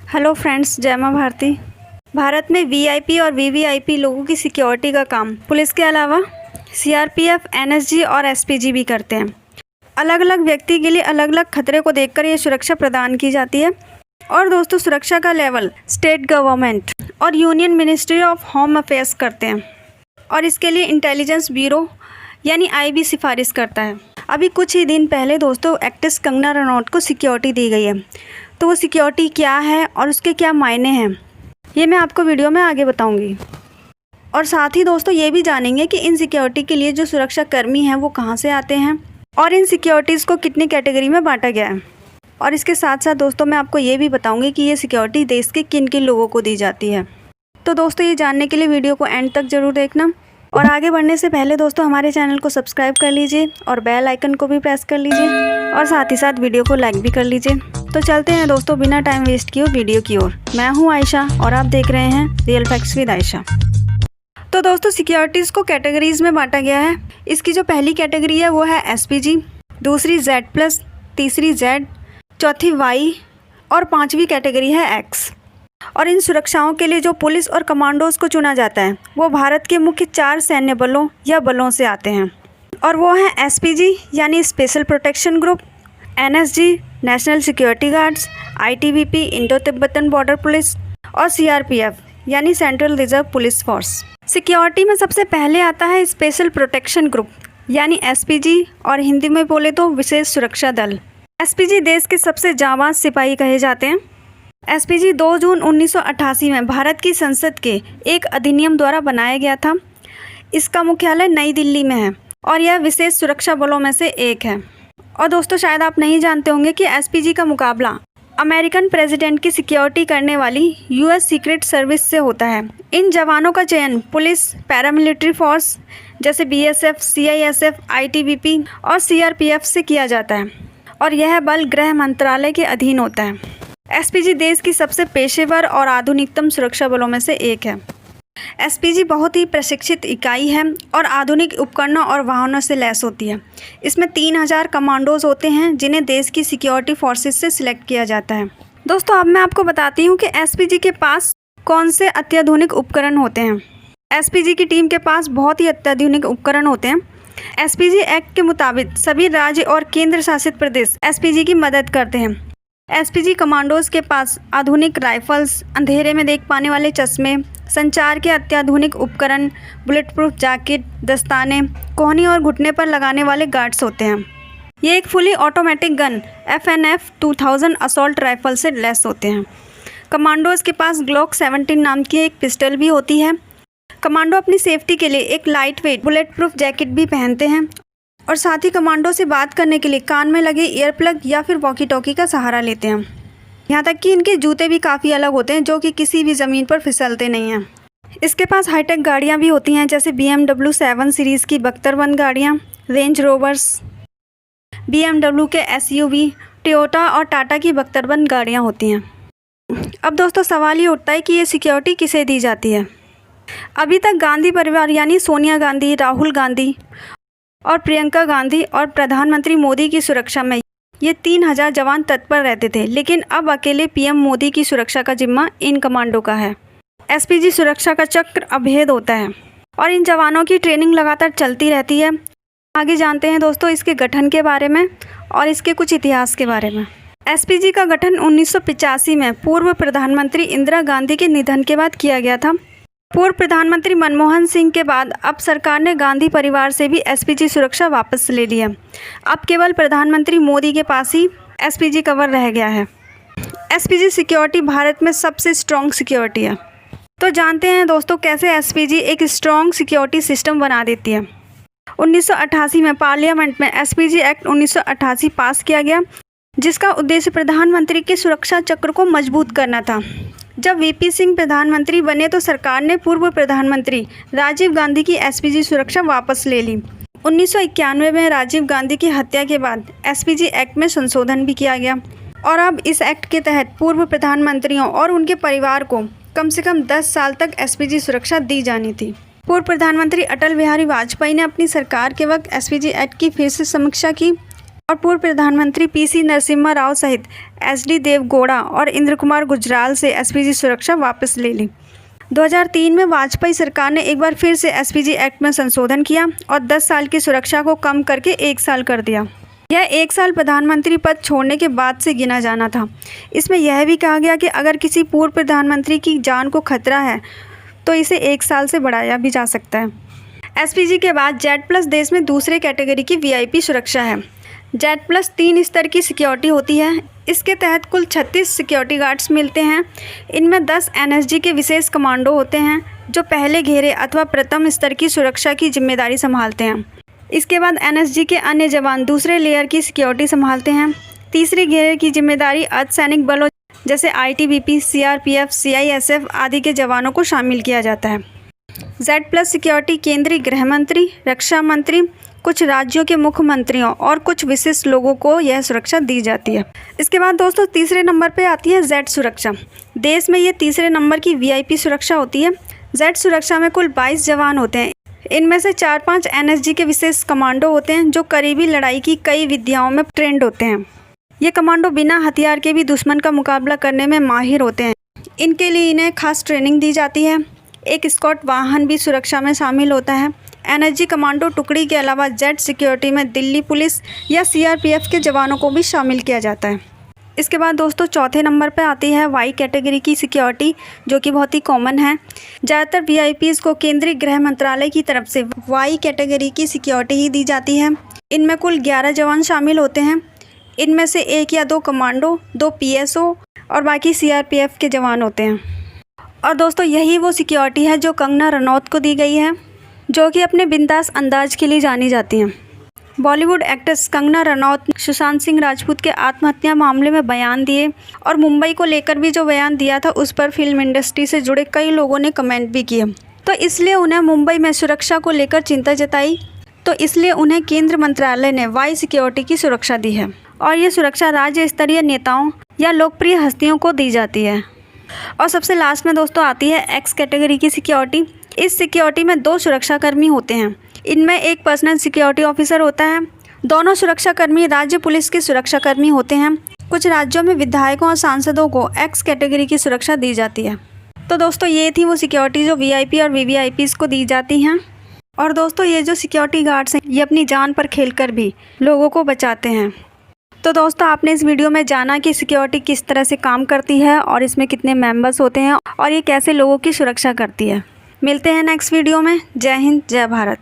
Hello friends, जय मां भारती। भारत में वीआईपी और वीवीआईपी लोगों की सिक्योरिटी का काम पुलिस के अलावा सीआरपीएफ, एनएसजी और एसपीजी भी करते हैं। अलग अलग व्यक्ति के लिए अलग अलग खतरे को देखकर ये सुरक्षा प्रदान की जाती है। और दोस्तों, सुरक्षा का लेवल स्टेट गवर्नमेंट और union ministry of home affairs करते हैं और इसके लिए इंटेलिजेंस ब्यूरो यानी आईबी सिफारिश करता है। अभी कुछ ही दिन पहले दोस्तों एक्ट्रेस कंगना रनौत को सिक्योरिटी दी गई है, तो वो सिक्योरिटी क्या है और उसके क्या मायने हैं, ये मैं आपको वीडियो में आगे बताऊंगी। और साथ ही दोस्तों ये भी जानेंगे कि इन सिक्योरिटी के लिए जो सुरक्षा कर्मी हैं वो कहाँ से आते हैं और इन सिक्योरिटीज़ को कितनी कैटेगरी में बांटा गया है। और इसके साथ साथ दोस्तों मैं आपको ये भी बताऊंगी कि ये सिक्योरिटी देश के किन किन लोगों को दी जाती है। तो दोस्तों ये जानने के लिए वीडियो को एंड तक ज़रूर देखना। और आगे बढ़ने से पहले दोस्तों हमारे चैनल को सब्सक्राइब कर लीजिए और बेल आइकन को भी प्रेस कर लीजिए और साथ ही साथ वीडियो को लाइक भी कर लीजिए। तो चलते हैं दोस्तों बिना टाइम वेस्ट किए वीडियो की ओर। मैं हूं आयशा और आप देख रहे हैं रियल फैक्ट्स विद आयशा। तो दोस्तों सिक्योरिटीज़ को कैटेगरीज में बांटा गया है। इसकी जो पहली कैटेगरी है वो है एसपीजी, दूसरी Z+, तीसरी Z, चौथी Y और पांचवी कैटेगरी है X। और इन सुरक्षाओं के लिए जो पुलिस और कमांडोज को चुना जाता है वो भारत के मुख्य 4 सैन्य बलों या बलों से आते हैं। और वो हैं एसपीजी यानी special protection group, NSG national security guards, ITBP Indo Tibetan border police और सीआरपीएफ यानी central reserve police force. Security में सबसे पहले आता है स्पेशल प्रोटेक्शन ग्रुप यानी एसपीजी और हिंदी में बोले तो विशेष सुरक्षा दल। एसपीजी देश के सबसे जाबाज सिपाही कहे जाते हैं। एसपीजी 2 जून 1988 में भारत की संसद के एक अधिनियम द्वारा बनाया गया था। इसका मुख्यालय नई दिल्ली में है और यह विशेष सुरक्षा बलों में से एक है। और दोस्तों शायद आप नहीं जानते होंगे कि एसपीजी का मुकाबला अमेरिकन प्रेसिडेंट की सिक्योरिटी करने वाली यूएस सीक्रेट सर्विस से होता है। इन जवानों का चयन पुलिस, पैरामिलिट्री फोर्स जैसे बीएसएफ, सीआईएसएफ, आईटीबीपी और सीआरपीएफ से किया जाता है और यह बल गृह मंत्रालय के अधीन होता है। एसपीजी देश की सबसे पेशेवर और आधुनिकतम सुरक्षा बलों में से एक है। एसपीजी बहुत ही प्रशिक्षित इकाई है और आधुनिक उपकरणों और वाहनों से लैस होती है। इसमें 3000 कमांडोज होते हैं जिन्हें देश की सिक्योरिटी फोर्सेस से सिलेक्ट किया जाता है। दोस्तों अब मैं आपको बताती हूँ कि एसपीजी के पास कौन से अत्याधुनिक उपकरण होते हैं। एसपीजी की टीम के पास बहुत ही अत्याधुनिक उपकरण होते हैं। एसपीजी एक्ट के मुताबिक सभी राज्य और केंद्र शासित प्रदेश एसपीजी की मदद करते हैं। एसपीजी कमांडोज के पास आधुनिक राइफल्स, अंधेरे में देख पाने वाले चश्मे, संचार के अत्याधुनिक उपकरण, बुलेट प्रूफ जैकेट, दस्ताने, कोहनी और घुटने पर लगाने वाले गार्ड्स होते हैं। ये एक fully automatic gun FNF 2000 assault rifle से लैस होते हैं। कमांडोज के पास ग्लॉक 17 नाम की एक पिस्टल भी होती है। कमांडो अपनी सेफ्टी के लिए एक light weight bullet proof jacket भी पहनते हैं और साथ ही कमांडो से बात करने के लिए कान में लगे ईयर प्लग या फिर वॉकी टॉकी का सहारा लेते हैं। यहाँ तक कि इनके जूते भी काफ़ी अलग होते हैं जो कि किसी भी ज़मीन पर फिसलते नहीं हैं। इसके पास हाईटेक गाड़ियाँ भी होती हैं जैसे BMW 7 सीरीज़ की बख्तरबंद गाड़ियाँ, रेंज रोवर्स, BMW के SUV, टोयोटा और टाटा की बख्तरबंद गाड़ियाँ होती हैं। अब दोस्तों सवाल ये उठता है कि ये सिक्योरिटी किसे दी जाती है। अभी तक गांधी परिवार यानी सोनिया गांधी, राहुल गांधी और प्रियंका गांधी और प्रधानमंत्री मोदी की सुरक्षा में ये 3000 जवान तत्पर रहते थे, लेकिन अब अकेले पीएम मोदी की सुरक्षा का जिम्मा इन कमांडो का है। एसपीजी सुरक्षा का चक्र अभेद होता है और इन जवानों की ट्रेनिंग लगातार चलती रहती है। आगे जानते हैं दोस्तों इसके गठन के बारे में और इसके कुछ इतिहास के बारे में। एसपीजी का गठन 1985 में पूर्व प्रधानमंत्री इंदिरा गांधी के निधन के बाद किया गया था। पूर्व प्रधानमंत्री मनमोहन सिंह के बाद अब सरकार ने गांधी परिवार से भी एसपीजी सुरक्षा वापस ले ली है। अब केवल प्रधानमंत्री मोदी के पास ही एसपीजी कवर रह गया है। एसपीजी सिक्योरिटी भारत में सबसे स्ट्रॉन्ग सिक्योरिटी है। तो जानते हैं दोस्तों कैसे एसपीजी एक स्ट्रॉन्ग सिक्योरिटी सिस्टम बना देती है। 1988 में पार्लियामेंट में एसपीजी एक्ट 1988 पास किया गया जिसका उद्देश्य प्रधानमंत्री के सुरक्षा चक्र को मजबूत करना था। जब वीपी सिंह प्रधानमंत्री बने तो सरकार ने पूर्व प्रधानमंत्री राजीव गांधी की एसपीजी सुरक्षा वापस ले ली। 1991 में राजीव गांधी की हत्या के बाद एसपीजी एक्ट में संशोधन भी किया गया और अब इस एक्ट के तहत पूर्व प्रधानमंत्रियों और उनके परिवार को कम से कम 10 साल तक एसपीजी सुरक्षा दी जानी थी। पूर्व प्रधानमंत्री अटल बिहारी वाजपेयी ने अपनी सरकार के वक्त एसपीजी एक्ट की फिर से समीक्षा की और पूर्व प्रधानमंत्री पीसी नरसिम्हा राव सहित एचडी देवगौड़ा और इंद्र कुमार गुजराल से एसपीजी सुरक्षा वापस ले ली। 2003 में वाजपेयी सरकार ने एक बार फिर से एसपीजी एक्ट में संशोधन किया और 10 साल की सुरक्षा को कम करके 1 साल कर दिया। यह 1 साल प्रधानमंत्री पद छोड़ने के बाद से गिना जाना था। इसमें यह भी कहा गया कि अगर किसी पूर्व प्रधानमंत्री की जान को खतरा है तो इसे 1 साल से बढ़ाया भी जा सकता है। एसपीजी के बाद जेड+ देश में दूसरे कैटेगरी की वीआईपी सुरक्षा है। जेड+ 3 स्तर की सिक्योरिटी होती है। इसके तहत कुल 36 सिक्योरिटी गार्ड्स मिलते हैं। इनमें 10 एनएसजी के विशेष कमांडो होते हैं जो पहले घेरे अथवा प्रथम स्तर की सुरक्षा की जिम्मेदारी संभालते हैं। इसके बाद एनएसजी के अन्य जवान दूसरे लेयर की सिक्योरिटी संभालते हैं। तीसरे घेरे की जिम्मेदारी अर्धसैनिक बलों जैसे आईटीबीपी, सीआरपीएफ, सीआईएसएफ आदि के जवानों को शामिल किया जाता है। जेड+ सिक्योरिटी केंद्रीय गृह मंत्री, रक्षा मंत्री, कुछ राज्यों के मुख्यमंत्रियों और कुछ विशिष्ट लोगों को यह सुरक्षा दी जाती है। इसके बाद दोस्तों तीसरे नंबर पे आती है जेड सुरक्षा। देश में ये तीसरे नंबर की वीआईपी सुरक्षा होती है। जेड सुरक्षा में कुल 22 जवान होते हैं। इनमें से 4-5 एनएसजी के विशेष कमांडो होते हैं जो करीबी लड़ाई की कई विधियों में ट्रेंड होते हैं। ये कमांडो बिना हथियार के भी दुश्मन का मुकाबला करने में माहिर होते हैं। इनके लिए इन्हें खास ट्रेनिंग दी जाती है। एक स्कॉट वाहन भी सुरक्षा में शामिल होता है। एनएसजी कमांडो टुकड़ी के अलावा जेड सिक्योरिटी में दिल्ली पुलिस या सीआरपीएफ के जवानों को भी शामिल किया जाता है। इसके बाद दोस्तों चौथे नंबर पर आती है वाई कैटेगरी की सिक्योरिटी, जो कि बहुत ही कॉमन है। ज़्यादातर वीआईपीज़ को केंद्रीय गृह मंत्रालय की तरफ से वाई कैटेगरी की सिक्योरिटी ही दी जाती है। इनमें कुल 11 जवान शामिल होते हैं। इनमें से 1 या 2 कमांडो, 2 पीएसओ और बाकी सीआरपीएफ के जवान होते हैं। और दोस्तों यही वो सिक्योरिटी है जो कंगना रनौत को दी गई है, जो कि अपने बिंदास अंदाज के लिए जानी जाती हैं। बॉलीवुड एक्ट्रेस कंगना रनौत ने सुशांत सिंह राजपूत के आत्महत्या मामले में बयान दिए और मुंबई को लेकर भी जो बयान दिया था उस पर फिल्म इंडस्ट्री से जुड़े कई लोगों ने कमेंट भी किए। तो इसलिए उन्हें मुंबई में सुरक्षा को लेकर चिंता जताई, तो इसलिए उन्हें केंद्र मंत्रालय ने वाई सिक्योरिटी की सुरक्षा दी है। और ये सुरक्षा राज्य स्तरीय नेताओं या लोकप्रिय हस्तियों को दी जाती है। और सबसे लास्ट में दोस्तों आती है एक्स कैटेगरी की सिक्योरिटी। इस सिक्योरिटी में 2 सुरक्षाकर्मी होते हैं। इनमें एक पर्सनल सिक्योरिटी ऑफिसर होता है। दोनों सुरक्षाकर्मी राज्य पुलिस के सुरक्षाकर्मी होते हैं। कुछ राज्यों में विधायकों और सांसदों को एक्स कैटेगरी की सुरक्षा दी जाती है। तो दोस्तों ये थी वो सिक्योरिटी जो वीआईपी और वीवीआईपीज़ को दी जाती हैं। और दोस्तों ये जो सिक्योरिटी गार्ड्स हैं ये अपनी जान पर खेलकर भी लोगों को बचाते हैं। तो दोस्तों आपने इस वीडियो में जाना कि सिक्योरिटी किस तरह से काम करती है और इसमें कितने मेंबर्स होते हैं और ये कैसे लोगों की सुरक्षा करती है। मिलते हैं नेक्स्ट वीडियो में। जय हिंद, जय भारत।